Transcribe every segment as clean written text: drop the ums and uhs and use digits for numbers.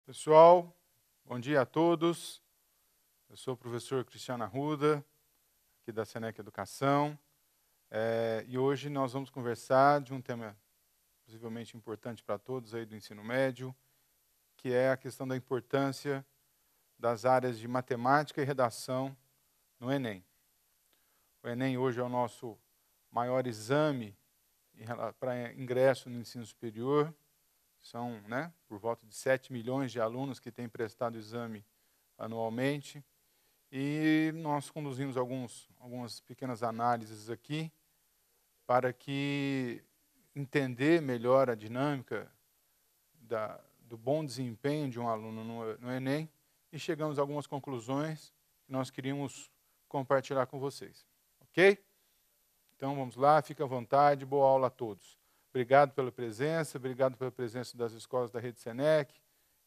Pessoal, bom dia a todos. Eu sou o professor Cristiano Arruda, aqui da Senec Educação, e hoje nós vamos conversar de um tema possivelmente importante para todos aí do ensino médio, que é a questão da importância das áreas de matemática e redação no Enem. O Enem hoje é o nosso maior exame para ingresso no ensino superior. São, por volta de 7 milhões de alunos que têm prestado o exame anualmente. E nós conduzimos algumas pequenas análises aqui para que entender melhor a dinâmica do bom desempenho de um aluno no Enem e chegamos a algumas conclusões que nós queríamos compartilhar com vocês. Ok? Então vamos lá, fica à vontade, boa aula a todos. Obrigado pela presença das escolas da Rede Senec,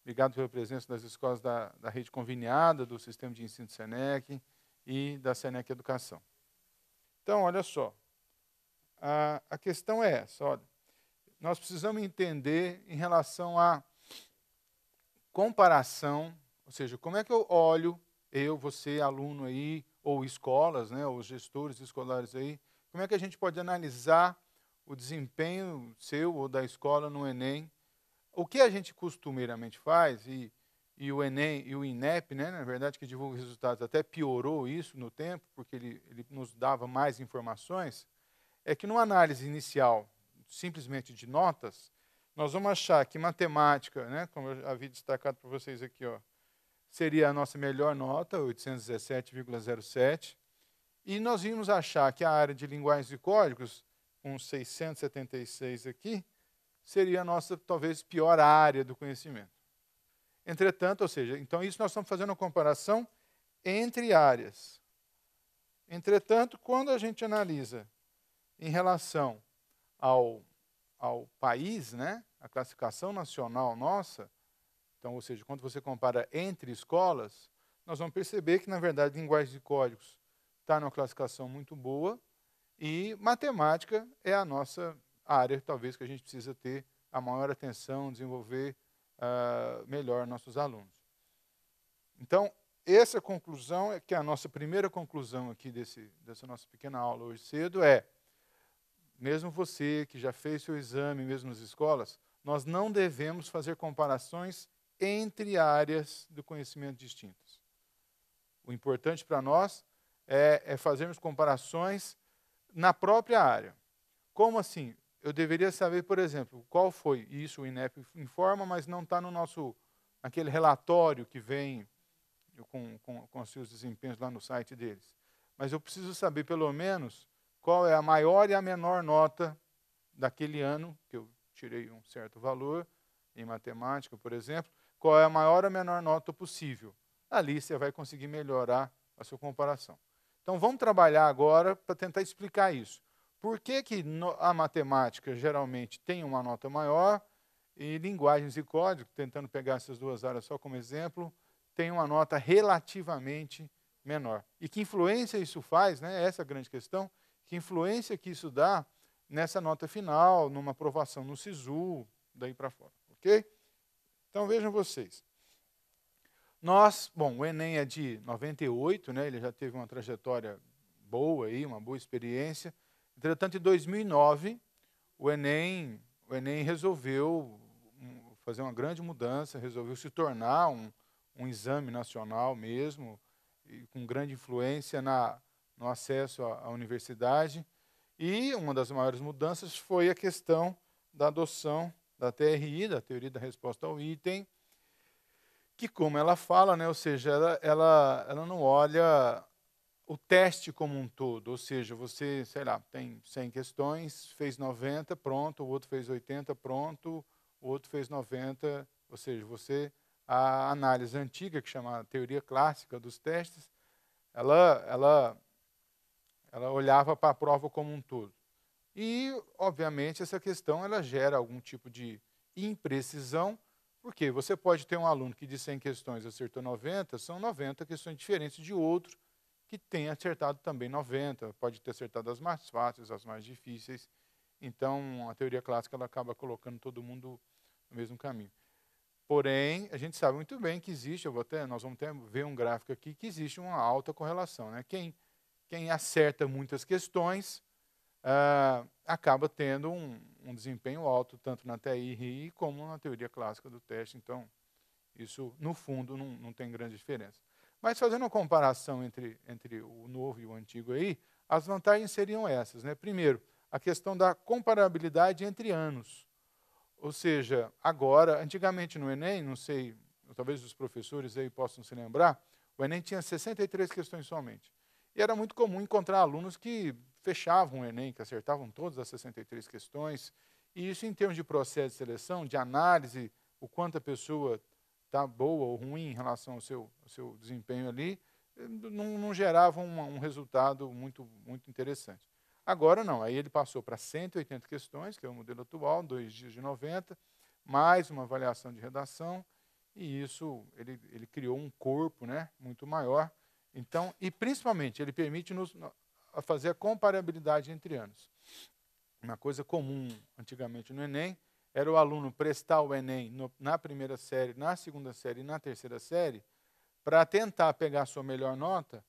obrigado pela presença das escolas da Rede Conveniada, do Sistema de Ensino Senec e da Senec Educação. Então, olha só, a questão é essa, olha, nós precisamos entender em relação à comparação, ou seja, como é que eu olho, você, aluno aí, ou escolas, ou gestores escolares aí, como é que a gente pode analisar o desempenho seu ou da escola no Enem? O que a gente costumeiramente faz, e o Enem e o INEP, na verdade, que divulga os resultados, até piorou isso no tempo, porque ele nos dava mais informações, é que numa análise inicial, simplesmente de notas, nós vamos achar que matemática, como eu havia destacado para vocês aqui, seria a nossa melhor nota, 817,07, e nós íamos achar que a área de linguagens e códigos, com 676 aqui, seria a nossa, talvez, pior área do conhecimento. Entretanto, ou seja, então isso nós estamos fazendo uma comparação entre áreas. Entretanto, quando a gente analisa em relação ao país, a classificação nacional nossa, então, ou seja, quando você compara entre escolas, nós vamos perceber que, na verdade, linguagens e códigos está numa classificação muito boa e matemática é a nossa área, talvez, que a gente precisa ter a maior atenção, desenvolver melhor nossos alunos. Então, essa conclusão é que a nossa primeira conclusão aqui dessa nossa pequena aula hoje cedo é, mesmo você que já fez seu exame, mesmo nas escolas, nós não devemos fazer comparações entre áreas do conhecimento distintas. O importante para nós é fazermos comparações na própria área. Como assim? Eu deveria saber, por exemplo, qual foi, isso o INEP informa, mas não está naquele relatório que vem com os seus desempenhos lá no site deles. Mas eu preciso saber, pelo menos, qual é a maior e a menor nota daquele ano, que eu tirei um certo valor, em matemática, por exemplo, qual é a maior ou a menor nota possível. Ali você vai conseguir melhorar a sua comparação. Então, vamos trabalhar agora para tentar explicar isso. Por que a matemática geralmente tem uma nota maior e linguagens e código, tentando pegar essas duas áreas só como exemplo, tem uma nota relativamente menor? E que influência isso faz, essa é a grande questão, que influência que isso dá nessa nota final, numa aprovação no SISU, daí para fora, ok? Então, vejam vocês. O Enem é de 98, ele já teve uma trajetória boa, aí, uma boa experiência. Entretanto, em 2009, o Enem resolveu fazer uma grande mudança, resolveu se tornar um exame nacional mesmo, e com grande influência no acesso à universidade. E uma das maiores mudanças foi a questão da adoção da TRI, da Teoria da Resposta ao Item, que, como ela fala, ou seja, ela não olha o teste como um todo, ou seja, você, sei lá, tem 100 questões, fez 90, pronto, o outro fez 80, pronto, o outro fez 90, ou seja, a análise antiga, que chama teoria clássica dos testes, ela olhava para a prova como um todo. E, obviamente, essa questão ela gera algum tipo de imprecisão, porque você pode ter um aluno que de 100 questões acertou 90, são 90 questões diferentes de outro que tenha acertado também 90, pode ter acertado as mais fáceis, as mais difíceis. Então, a teoria clássica ela acaba colocando todo mundo no mesmo caminho. Porém, a gente sabe muito bem que existe, nós vamos até ver um gráfico aqui, que existe uma alta correlação, né? Quem acerta muitas questões acaba tendo um desempenho alto, tanto na TI como na teoria clássica do teste. Então, isso, no fundo, não tem grande diferença. Mas fazendo uma comparação entre o novo e o antigo aí, as vantagens seriam essas, né? Primeiro, a questão da comparabilidade entre anos. Ou seja, agora, antigamente no Enem, não sei, talvez os professores aí possam se lembrar, o Enem tinha 63 questões somente. E era muito comum encontrar alunos que fechavam o Enem, que acertavam todas as 63 questões. E isso, em termos de processo de seleção, de análise, o quanto a pessoa está boa ou ruim em relação ao seu desempenho ali, não gerava um resultado muito interessante. Agora não, aí ele passou para 180 questões, que é o modelo atual, 2 dias de 90, mais uma avaliação de redação, e isso ele criou um corpo, né, muito maior. Então, e principalmente, ele permite-nos fazer a comparabilidade entre anos. Uma coisa comum antigamente no Enem era o aluno prestar o Enem na primeira série, na segunda série e na terceira série, para tentar pegar a sua melhor nota,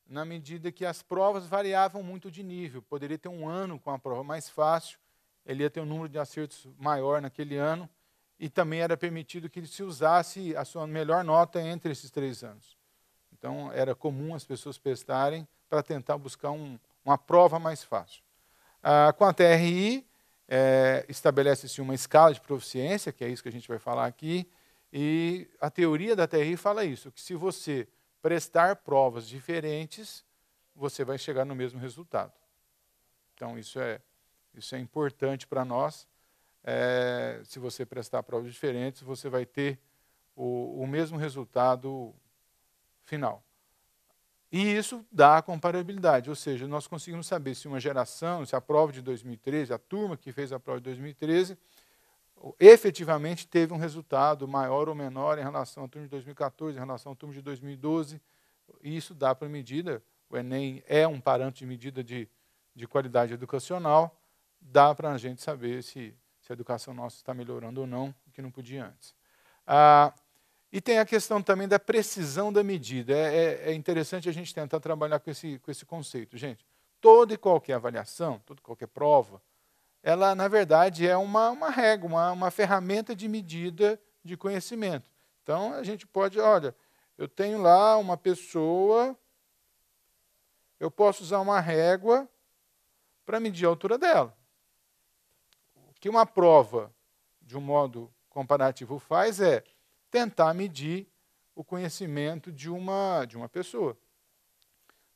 na medida que as provas variavam muito de nível. Poderia ter um ano com a prova mais fácil, ele ia ter um número de acertos maior naquele ano, e também era permitido que ele se usasse a sua melhor nota entre esses 3 anos. Então, era comum as pessoas prestarem para tentar buscar uma prova mais fácil. Com a TRI, estabelece-se uma escala de proficiência, que é isso que a gente vai falar aqui, e a teoria da TRI fala isso, que se você prestar provas diferentes, você vai chegar no mesmo resultado. Então, isso é importante para nós. Se você prestar provas diferentes, você vai ter o mesmo resultado final. E isso dá a comparabilidade, ou seja, nós conseguimos saber se uma geração, se a prova de 2013, a turma que fez a prova de 2013, efetivamente teve um resultado maior ou menor em relação à turma de 2014, em relação à turma de 2012, e isso dá para medida, o Enem é um parâmetro de medida de qualidade educacional, dá para a gente saber se a educação nossa está melhorando ou não, o que não podia antes. E tem a questão também da precisão da medida. É interessante a gente tentar trabalhar com esse conceito. Gente, toda e qualquer avaliação, toda e qualquer prova, ela, na verdade, é uma régua, uma ferramenta de medida de conhecimento. Então, a gente pode, olha, eu tenho lá uma pessoa, eu posso usar uma régua para medir a altura dela. O que uma prova, de um modo comparativo, faz é tentar medir o conhecimento de uma pessoa.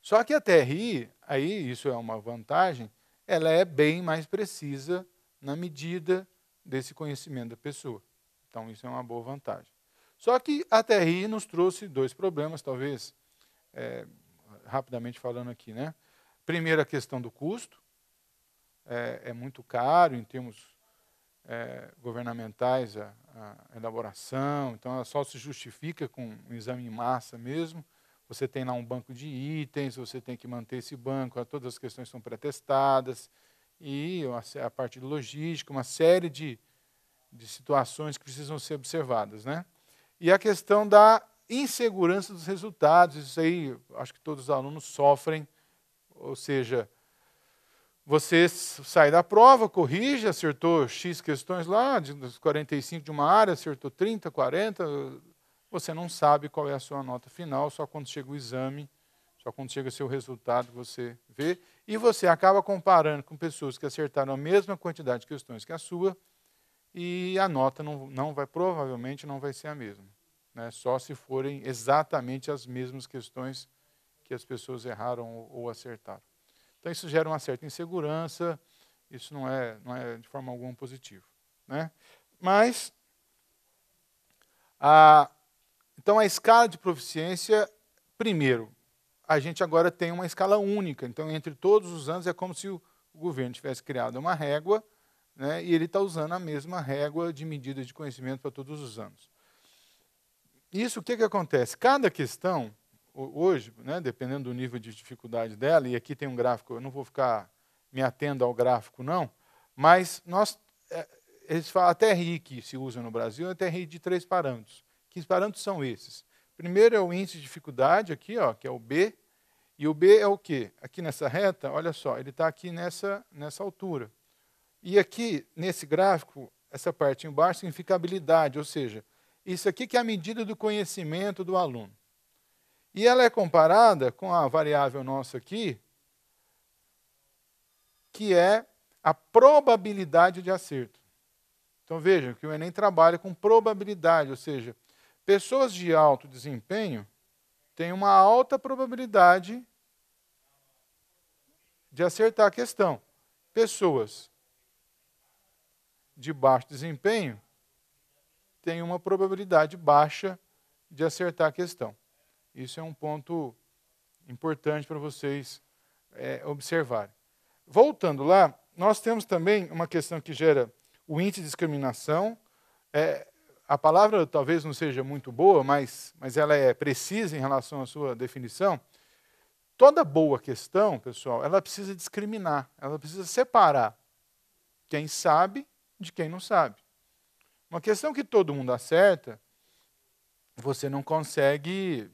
Só que a TRI, aí isso é uma vantagem, ela é bem mais precisa na medida desse conhecimento da pessoa. Então, isso é uma boa vantagem. Só que a TRI nos trouxe 2 problemas, talvez, rapidamente falando aqui, né? Primeiro, a questão do custo. É muito caro em termos governamentais a elaboração, então ela só se justifica com um exame em massa mesmo. Você tem lá um banco de itens, você tem que manter esse banco, todas as questões são pré-testadas, e a parte de logística, uma série de situações que precisam ser observadas, né? E a questão da insegurança dos resultados, isso aí acho que todos os alunos sofrem, ou seja, você sai da prova, corrige, acertou X questões lá, dos 45 de uma área, acertou 30, 40, você não sabe qual é a sua nota final, só quando chega o exame, só quando chega o seu resultado você vê, e você acaba comparando com pessoas que acertaram a mesma quantidade de questões que a sua, e a nota provavelmente não vai ser a mesma, né? Só se forem exatamente as mesmas questões que as pessoas erraram ou acertaram. Então, isso gera uma certa insegurança, isso não é de forma alguma positivo, né? Mas, então, a escala de proficiência, primeiro, a gente agora tem uma escala única, então, entre todos os anos, é como se o governo tivesse criado uma régua, né, e ele está usando a mesma régua de medida de conhecimento para todos os anos. Isso, o que acontece? Cada questão, hoje, né, dependendo do nível de dificuldade dela, e aqui tem um gráfico, eu não vou ficar me atendo ao gráfico não, mas eles falam, a TRI que se usa no Brasil é a TRI de 3 parâmetros. Que parâmetros são esses? Primeiro é o índice de dificuldade aqui, ó, que é o B, e o B é o quê? Aqui nessa reta, olha só, ele está aqui nessa altura. E aqui, nesse gráfico, essa parte embaixo significa habilidade, ou seja, isso aqui que é a medida do conhecimento do aluno. E ela é comparada com a variável nossa aqui, que é a probabilidade de acerto. Então vejam que o Enem trabalha com probabilidade, ou seja, pessoas de alto desempenho têm uma alta probabilidade de acertar a questão. Pessoas de baixo desempenho têm uma probabilidade baixa de acertar a questão. Isso é um ponto importante para vocês observarem. Voltando lá, nós temos também uma questão que gera o índice de discriminação. A palavra talvez não seja muito boa, mas ela é precisa em relação à sua definição. Toda boa questão, pessoal, ela precisa discriminar, ela precisa separar quem sabe de quem não sabe. Uma questão que todo mundo acerta, você não consegue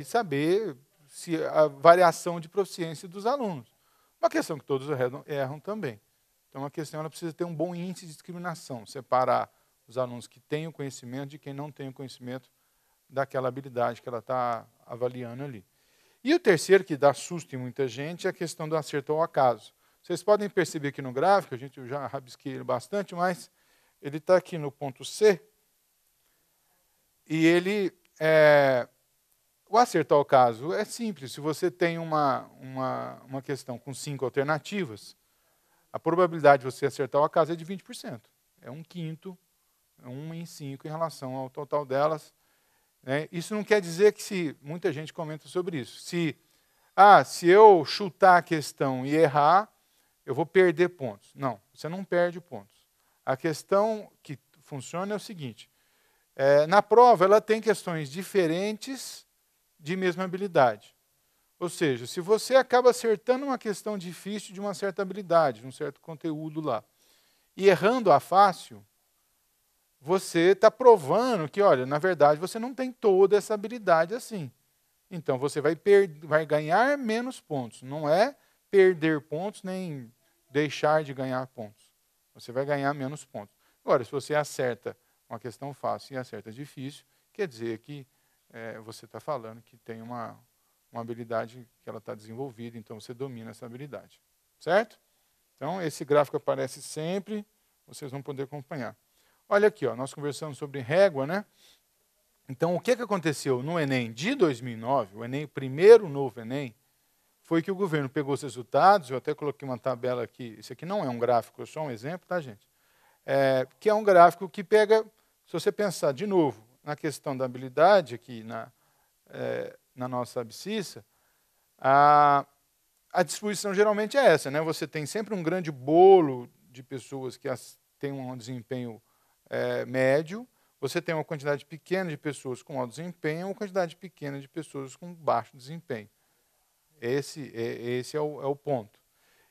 saber se a variação de proficiência dos alunos. Uma questão que todos erram também. Então, a questão ela precisa ter um bom índice de discriminação, separar os alunos que têm o conhecimento de quem não tem o conhecimento daquela habilidade que ela está avaliando ali. E o terceiro, que dá susto em muita gente, é a questão do acerto ao acaso. Vocês podem perceber aqui no gráfico, eu já rabisquei ele bastante, mas ele está aqui no ponto C, e ele, o acerto ao acaso é simples. Se você tem uma questão com 5 alternativas, a probabilidade de você acertar o acaso é de 20%. É 1/5, 1 em 5 em relação ao total delas. Né? Isso não quer dizer que muita gente comenta sobre isso. Se eu chutar a questão e errar, eu vou perder pontos. Não, você não perde pontos. A questão que funciona é o seguinte, na prova ela tem questões diferentes de mesma habilidade. Ou seja, se você acaba acertando uma questão difícil de uma certa habilidade, de um certo conteúdo lá, e errando a fácil, você está provando que, olha, na verdade, você não tem toda essa habilidade assim. Então, você vai ganhar menos pontos. Não é perder pontos, nem deixar de ganhar pontos. Você vai ganhar menos pontos. Agora, se você acerta uma questão fácil e acerta difícil, quer dizer que você está falando que tem uma habilidade que ela está desenvolvida, então você domina essa habilidade. Certo? Então, esse gráfico aparece sempre, vocês vão poder acompanhar. Olha aqui, ó, nós conversamos sobre régua, né? Então, o que aconteceu no Enem de 2009, o primeiro novo Enem, foi que o governo pegou os resultados, eu até coloquei uma tabela aqui, isso aqui não é um gráfico, é só um exemplo, tá, gente? Que é um gráfico que pega, se você pensar de novo na questão da habilidade aqui na nossa abscissa, a distribuição geralmente é essa, né? Você tem sempre um grande bolo de pessoas que têm um desempenho médio, você tem uma quantidade pequena de pessoas com alto desempenho e uma quantidade pequena de pessoas com baixo desempenho. Esse é o ponto.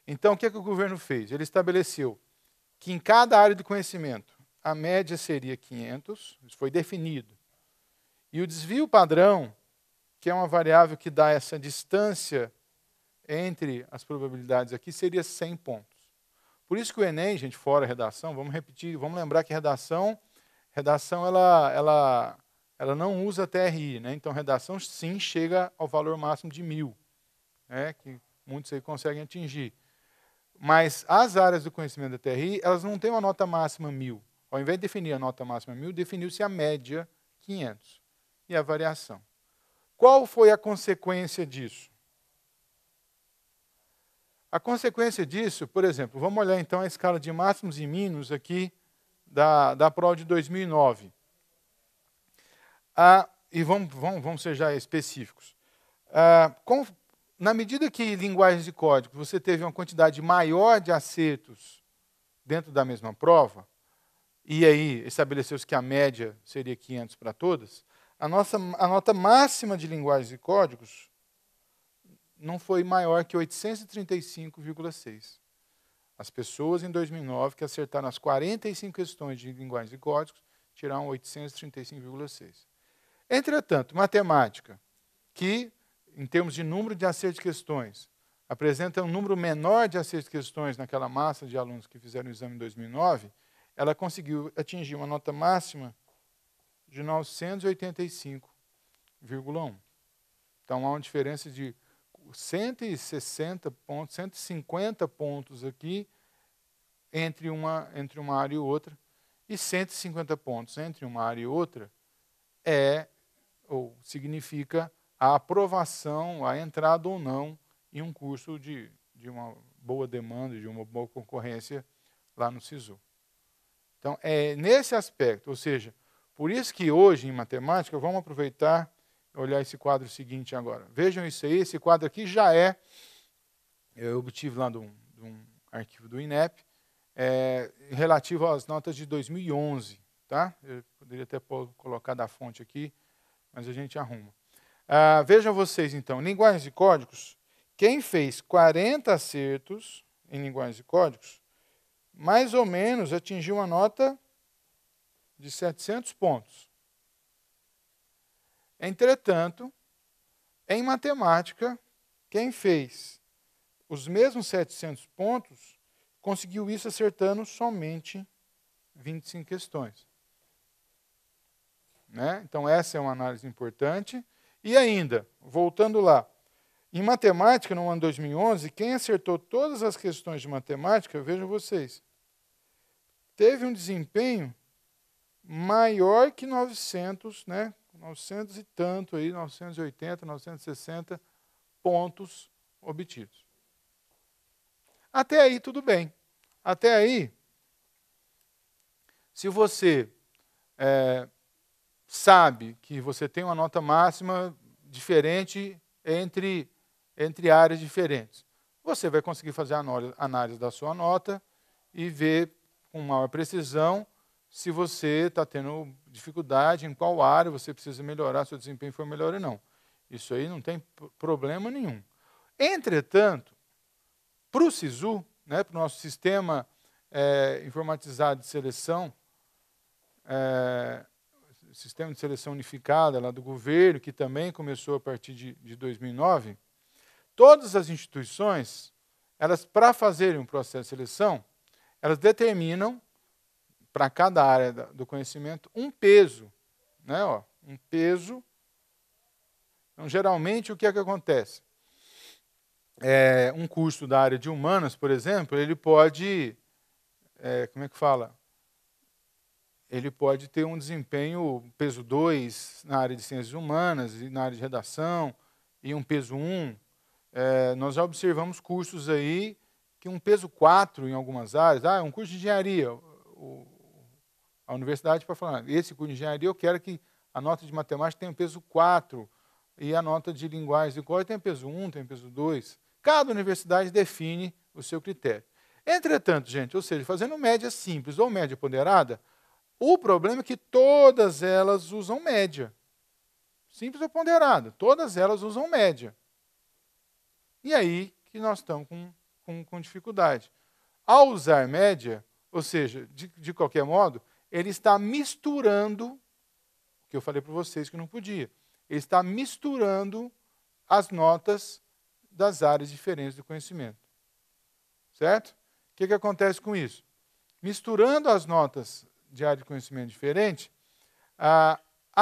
Então, o que o governo fez? Ele estabeleceu que em cada área de conhecimento, a média seria 500, isso foi definido. E o desvio padrão, que é uma variável que dá essa distância entre as probabilidades aqui, seria 100 pontos. Por isso que o Enem, gente, fora a redação, vamos repetir, vamos lembrar que redação ela não usa TRI, né? Então, redação sim chega ao valor máximo de 1000, né? Que muitos aí conseguem atingir. Mas as áreas do conhecimento da TRI, elas não têm uma nota máxima 1000. Ao invés de definir a nota máxima 1000, definiu-se a média 500 e a variação. Qual foi a consequência disso? A consequência disso, por exemplo, vamos olhar então a escala de máximos e mínimos aqui da prova de 2009. E vamos ser já específicos. Na medida que linguagens de código você teve uma quantidade maior de acertos dentro da mesma prova, e aí estabeleceu-se que a média seria 500 para todas, a nota máxima de linguagens e códigos não foi maior que 835,6. As pessoas em 2009 que acertaram as 45 questões de linguagens e códigos tiraram 835,6. Entretanto, matemática, que, em termos de número de acertos de questões, apresenta um número menor de acertos de questões naquela massa de alunos que fizeram o exame em 2009, ela conseguiu atingir uma nota máxima de 985,1. Então, há uma diferença de 160 pontos, 150 pontos aqui entre uma área e outra, e 150 pontos entre uma área e outra significa a aprovação, a entrada ou não em um curso de uma boa demanda, de uma boa concorrência lá no SISU. Então, é nesse aspecto, ou seja, por isso que hoje em matemática, vamos aproveitar e olhar esse quadro seguinte agora. Vejam isso aí, esse quadro aqui já eu obtive lá de um arquivo do INEP, relativo às notas de 2011, tá? Eu poderia até colocar da fonte aqui, mas a gente arruma. Vejam vocês, então, linguagens e códigos, quem fez 40 acertos em linguagens e códigos, mais ou menos atingiu uma nota de 700 pontos. Entretanto, em matemática, quem fez os mesmos 700 pontos, conseguiu isso acertando somente 25 questões. Né? Então, essa é uma análise importante. E ainda, voltando lá, em matemática, no ano 2011, quem acertou todas as questões de matemática, vejam vocês, teve um desempenho maior que 900, né? 900 e tanto, aí, 980, 960 pontos obtidos. Até aí, tudo bem. Até aí, se você sabe que você tem uma nota máxima diferente entre áreas diferentes, você vai conseguir fazer a análise da sua nota e ver com maior precisão se você está tendo dificuldade, em qual área você precisa melhorar, se o desempenho for melhor ou não. Isso aí não tem problema nenhum. Entretanto, para o SISU, né, para o nosso sistema informatizado de seleção, sistema de seleção unificada lá do governo, que também começou a partir de 2009, todas as instituições, elas, para fazerem um processo de seleção, elas determinam, para cada área do conhecimento, um peso. Né, ó, um peso. Então, geralmente, o que é que acontece? Um curso da área de humanas, por exemplo, ele pode, como é que fala? Ele pode ter um desempenho peso 2 na área de ciências humanas e na área de redação, e um peso 1. Nós já observamos cursos aí que um peso 4 em algumas áreas. É um curso de engenharia. A universidade pode falar, esse curso de engenharia eu quero que a nota de matemática tenha um peso 4 e a nota de linguagens e código tem peso 1, tem peso 2. Cada universidade define o seu critério. Entretanto, gente, ou seja, fazendo média simples ou média ponderada, o problema é que todas elas usam média. Simples ou ponderada, todas elas usam média. E aí que nós estamos com dificuldade. Ao usar média, ou seja, de qualquer modo, ele está misturando, o que eu falei para vocês que não podia, ele está misturando as notas das áreas diferentes do conhecimento. Certo? O que acontece com isso? Misturando as notas de área de conhecimento diferente, a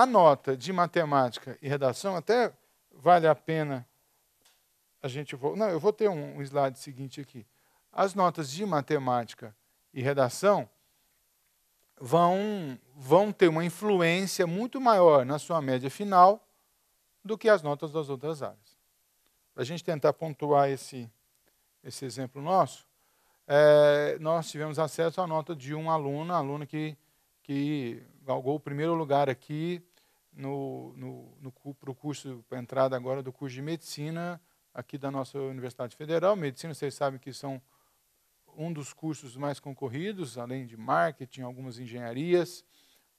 nota de matemática e redação, até vale a pena a gente... eu vou ter um slide seguinte aqui. As notas de matemática e redação vão ter uma influência muito maior na sua média final do que as notas das outras áreas. Para a gente tentar pontuar esse exemplo nosso, nós tivemos acesso à nota de um aluna que galgou o primeiro lugar aqui para o curso, para a entrada agora do curso de medicina aqui da nossa Universidade Federal. Medicina, vocês sabem que são um dos cursos mais concorridos, além de marketing, algumas engenharias.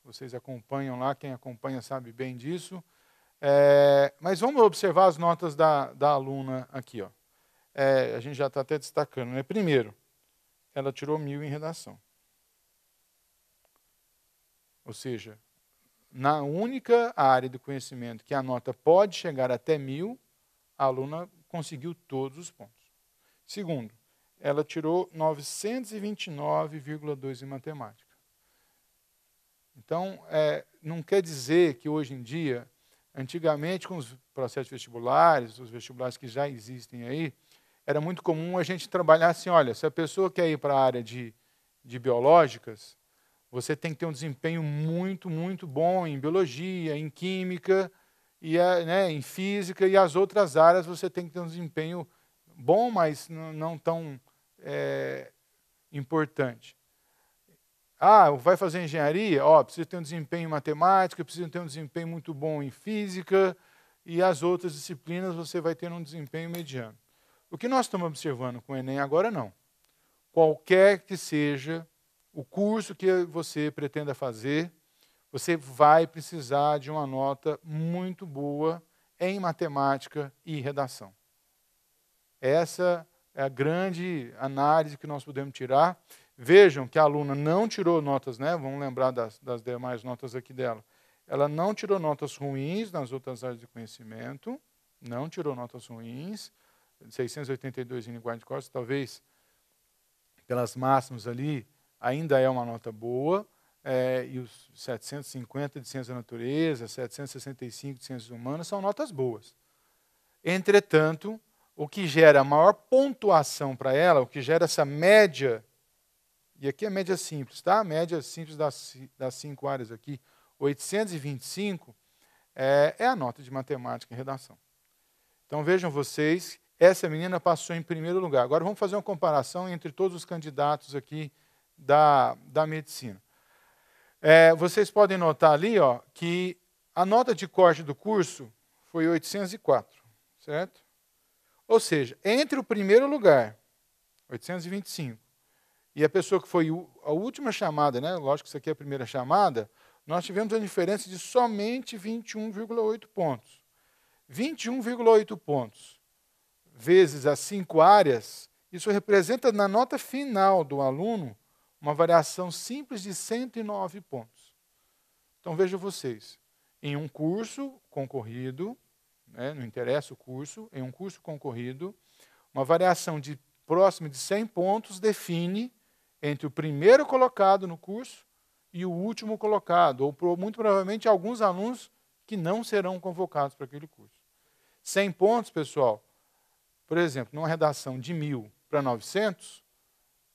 vocês acompanham lá, quem acompanha sabe bem disso. Mas vamos observar as notas da aluna aqui. Ó. A gente já está até destacando. Né? Primeiro, ela tirou 1000 em redação. Ou seja, na única área do conhecimento que a nota pode chegar até 1000, a aluna conseguiu todos os pontos. Segundo, ela tirou 929,2 em matemática. Então, não quer dizer que hoje em dia, antigamente com os processos vestibulares, os vestibulares que já existem aí, era muito comum a gente trabalhar assim, olha, se a pessoa quer ir para a área de biológicas, você tem que ter um desempenho muito, muito bom em biologia, em química, em física, e as outras áreas você tem que ter um desempenho bom, mas não tão importante. Vai fazer engenharia? Precisa ter um desempenho em matemática, precisa ter um desempenho muito bom em física, e as outras disciplinas você vai ter um desempenho mediano. O que nós estamos observando com o Enem agora, não. Qualquer que seja o curso que você pretenda fazer, você vai precisar de uma nota muito boa em matemática e redação. Essa é a grande análise que nós podemos tirar. Vejam que a aluna não tirou notas, né? Vamos lembrar das demais notas aqui dela. Ela não tirou notas ruins nas outras áreas de conhecimento, não tirou notas ruins, 682 em linguagem de códigos, talvez pelas máximas ali, ainda é uma nota boa, e os 750 de ciência da natureza, 765 de ciências humanas, são notas boas. Entretanto, o que gera a maior pontuação para ela, o que gera essa média, e aqui é média simples, tá? A média simples das 5 áreas aqui, 825, é a nota de matemática e redação. Então vejam vocês, essa menina passou em primeiro lugar. Agora vamos fazer uma comparação entre todos os candidatos aqui da medicina. Vocês podem notar ali que a nota de corte do curso foi 804, certo? Ou seja, entre o primeiro lugar, 825, e a pessoa que foi a última chamada, né? Lógico que isso aqui é a primeira chamada, nós tivemos uma diferença de somente 21,8 pontos. 21,8 pontos vezes as 5 áreas, isso representa na nota final do aluno uma variação simples de 109 pontos. Então vejam vocês, em um curso concorrido, não interessa o curso, em um curso concorrido, uma variação de próximo de 100 pontos define entre o primeiro colocado no curso e o último colocado, ou muito provavelmente alguns alunos que não serão convocados para aquele curso. 100 pontos, pessoal, por exemplo, numa redação de 1000 para 900,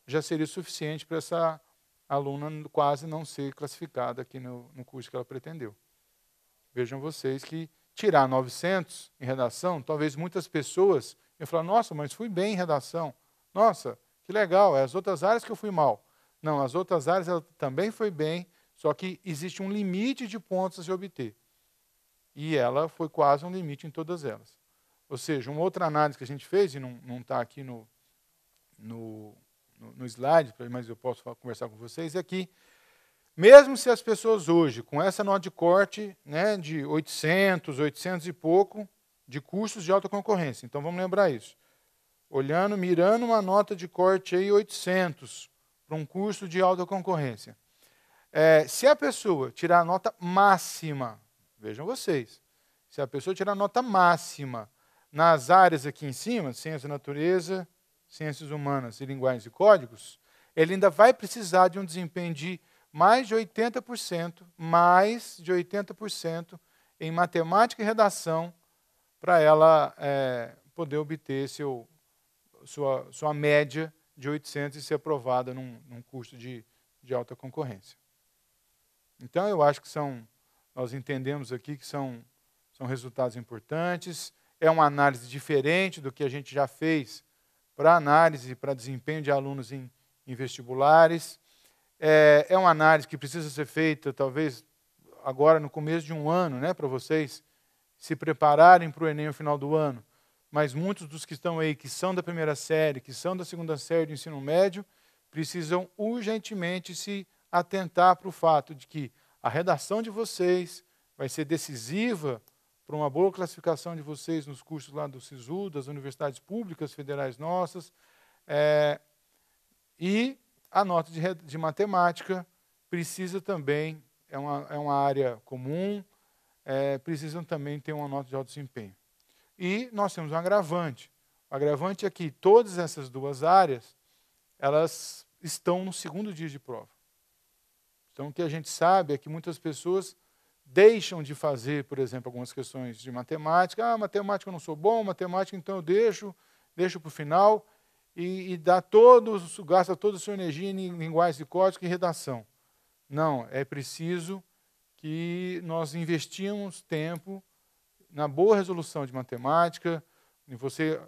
já seria suficiente para essa aluna quase não ser classificada aqui no curso que ela pretendeu. Vejam vocês que tirar 900 em redação, talvez muitas pessoas iam falar, nossa, mas fui bem em redação. Nossa, que legal, é as outras áreas que eu fui mal. Não, as outras áreas ela também foi bem, só que existe um limite de pontos a se obter. E ela foi quase um limite em todas elas. Ou seja, uma outra análise que a gente fez, e não está aqui no slide, mas eu posso conversar com vocês, é que mesmo se as pessoas hoje, com essa nota de corte de 800, 800 e pouco, de cursos de alta concorrência, então vamos lembrar isso, mirando uma nota de corte aí 800 para um curso de alta concorrência, se a pessoa tirar a nota máxima, vejam vocês, se a pessoa tirar a nota máxima nas áreas aqui em cima, ciência da natureza, ciências humanas e linguagens e códigos, ele ainda vai precisar de um desempenho de mais de 80% em matemática e redação para ela poder obter sua média de 800 e ser aprovada num curso de alta concorrência. Então, eu acho que nós entendemos aqui que são resultados importantes, é uma análise diferente do que a gente já fez para análise, para desempenho de alunos em vestibulares. É uma análise que precisa ser feita, talvez, agora no começo de um ano, para vocês se prepararem para o Enem no final do ano. Mas muitos dos que estão aí, que são da primeira série, que são da segunda série do ensino médio, precisam urgentemente se atentar para o fato de que A redação de vocês vai ser decisiva para uma boa classificação de vocês nos cursos lá do SISU, das universidades públicas federais nossas. E a nota de matemática precisa também, é uma área comum, precisam também ter uma nota de alto desempenho. E nós temos um agravante. O agravante é que todas essas duas áreas, elas estão no segundo dia de prova. Então, o que a gente sabe é que muitas pessoas deixam de fazer, por exemplo, algumas questões de matemática. Matemática eu não sou bom, matemática então eu deixo para o final, e gasta toda a sua energia em linguagem de código e redação. Não, é preciso que nós investimos tempo na boa resolução de matemática, em você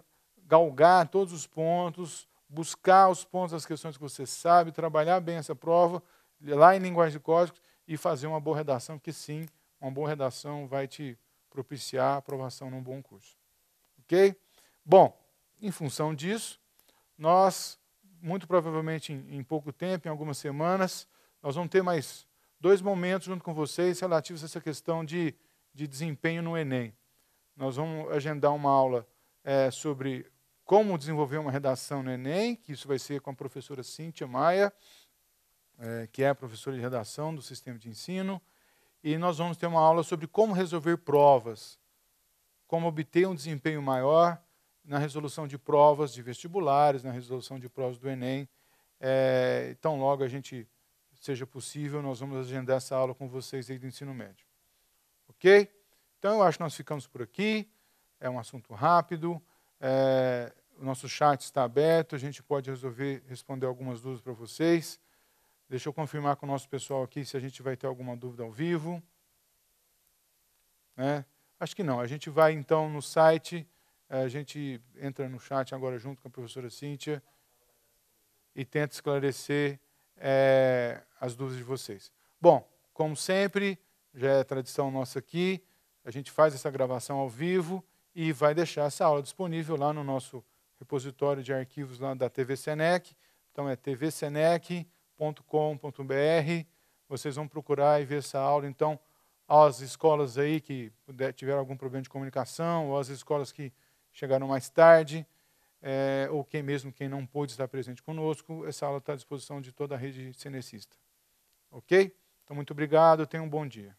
galgar todos os pontos, buscar os pontos das questões que você sabe, trabalhar bem essa prova, lá em linguagem de código, e fazer uma boa redação, que sim, uma boa redação vai te propiciar a aprovação num bom curso. Ok? Bom, em função disso, nós, muito provavelmente em pouco tempo, em algumas semanas, nós vamos ter mais 2 momentos junto com vocês relativos a essa questão de desempenho no Enem. Nós vamos agendar uma aula sobre como desenvolver uma redação no Enem, que isso vai ser com a professora Cíntia Maia, que é a professora de redação do sistema de ensino, e nós vamos ter uma aula sobre como resolver provas, como obter um desempenho maior na resolução de provas de vestibulares, na resolução de provas do Enem. Então, logo seja possível, nós vamos agendar essa aula com vocês aí do ensino médio. Ok? Então, eu acho que nós ficamos por aqui. É um assunto rápido. O nosso chat está aberto, a gente pode responder algumas dúvidas para vocês. Deixa eu confirmar com o nosso pessoal aqui se a gente vai ter alguma dúvida ao vivo. Acho que não. A gente vai, então, no site, a gente entra no chat agora junto com a professora Cíntia e tenta esclarecer as dúvidas de vocês. Bom, como sempre, já é tradição nossa aqui, a gente faz essa gravação ao vivo e vai deixar essa aula disponível lá no nosso repositório de arquivos lá da TV Senec. Então, é tvsenec.com.br. Vocês vão procurar e ver essa aula. Então, as escolas aí que tiveram algum problema de comunicação, ou as escolas que chegaram mais tarde, ou quem não pôde estar presente conosco, essa aula está à disposição de toda a rede senecista. Ok? Então, muito obrigado, tenham um bom dia.